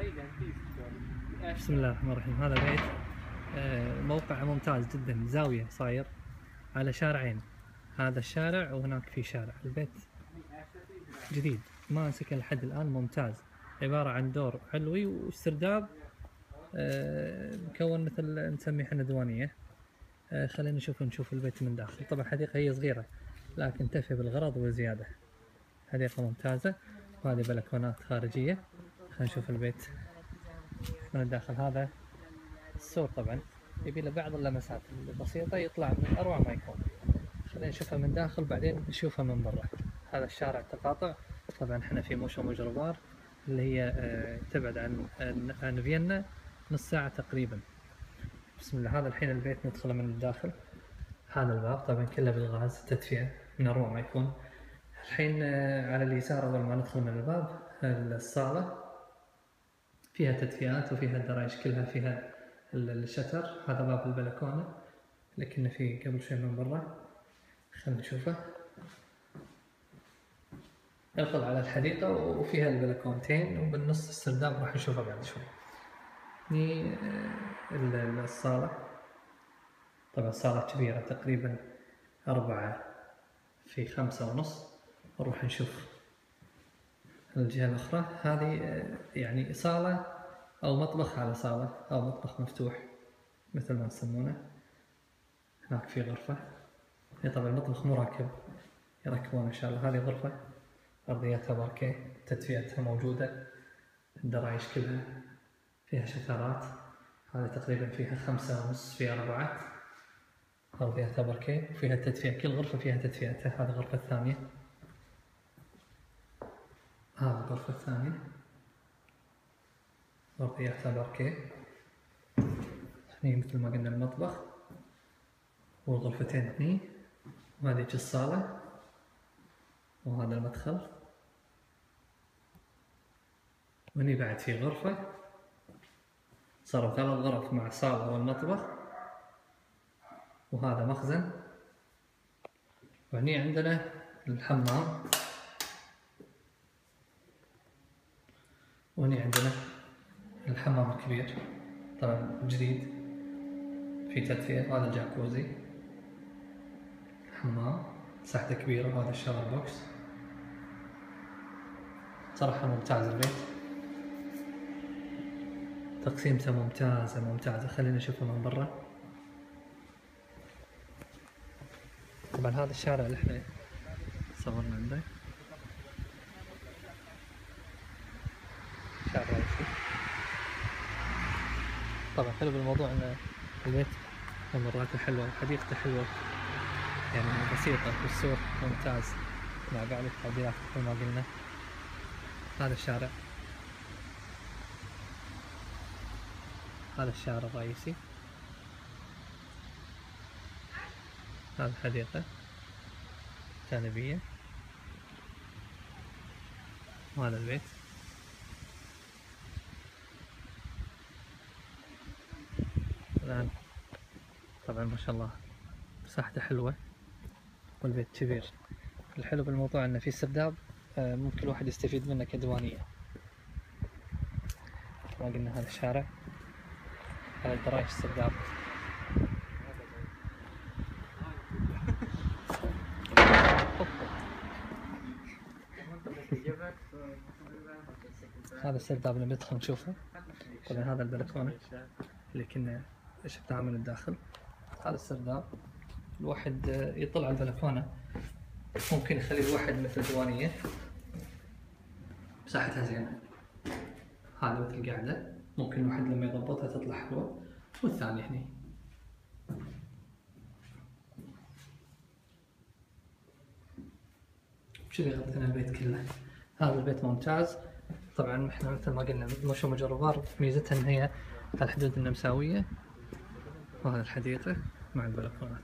بسم الله الرحمن الرحيم. هذا بيت موقع ممتاز جدا، زاوية صاير على شارعين، هذا الشارع وهناك في شارع. البيت جديد ما انسكن لحد الآن، ممتاز، عبارة عن دور علوي واسترداد مكون مثل نسميه احنا ديوانية. خلينا نشوف البيت من داخل. طبعا الحديقة هي صغيرة لكن تفي بالغرض وزيادة، حديقة ممتازة وهذه بلكونات خارجية. خلينا نشوف البيت من الداخل. هذا السور طبعا يبي له بعض اللمسات البسيطة، يطلع من أروع ما يكون. خلينا نشوفها من داخل بعدين نشوفها من برا. هذا الشارع تقاطع، طبعا احنا في موشو مجربار اللي هي تبعد عن فيينا نص ساعة تقريبا. بسم الله. هذا الحين البيت ندخله من الداخل. هذا الباب طبعا كله بالغاز، تدفئة من أروع ما يكون. الحين على اليسار أول ما ندخل من الباب الصالة فيها تدفئات وفيها الدرايش كلها فيها الشتر. هذا باب البلكونة اللي كنا فيه قبل شوي من برا. خلينا نشوفه. يطلع على الحديقة وفيها البلكونتين وبالنص السرداب راح نشوفه بعد شوي. هني الصالة، طبعا صالة كبيرة تقريبا 4 في 5.5. نروح نشوف الجهة الأخرى. هذه يعني صالة أو مطبخ على صالة أو مطبخ مفتوح مثل ما يسمونه. هناك في غرفة، هي طبعا المطبخ مو راكب، يركبون إن شاء الله. هذه غرفة أرضيتها باركيه، تدفئتها موجودة، الدرايش كلها فيها شترات. هذه تقريبا فيها 5.5 في 4، أرضيتها باركيه وفيها التدفئة، كل غرفة فيها تدفئتها. هذه الغرفة الثانية، هذه الغرفة الثانية أرضيتها باركيه. هني مثل ما قلنا المطبخ والغرفتين هني، وهذه الصالة وهذا المدخل. وهني بعد في غرفة، صاروا 3 غرف مع الصالة والمطبخ. وهذا مخزن. وهني عندنا الحمام. وهني عندنا الحمام الكبير طبعا جديد في تدفئة. وهذا الجاكوزي حمام مساحته كبيرة. وهذا الشاور بوكس. صراحة ممتاز البيت، تقسيمته ممتازة. خلينا نشوفه من برا. طبعا هذا الشارع اللي احنا صورنا عنده، شارع رئيسي. طبعا حلو بالموضوع ان البيت ممراته حلوة وحديقته حلوة، يعني بسيطة، والسور ممتاز مع بعض التعديلات مثل ما قلنا. هذا الشارع، هذا الشارع الرئيسي. هذه الحديقة جانبية. وهذا البيت. الآن طبعا ما شاء الله مساحته حلوة والبيت كبير. الحلو بالموضوع انه في سرداب ممكن الواحد يستفيد منه كديوانية. ما قلنا هذا الشارع، هذا الدرايش السرداب. هذا السرداب اللي ندخل نشوفه. طبعا هذا البلكونة اللي كنا شفناها من الداخل. هذا السرداب الواحد يطلع على البلكونة، ممكن يخلي الواحد مثل ديوانية، مساحتها زينة. هذا مثل قاعدة، ممكن الواحد لما يضبطها تطلع حلوة. والثاني هني. بشذي غطينا البيت كله. هذا البيت ممتاز. طبعا احنا مثل ما قلنا موشو مجربار ميزتها ان هي على الحدود النمساوية. وهذا الحديقة مع البلكونات.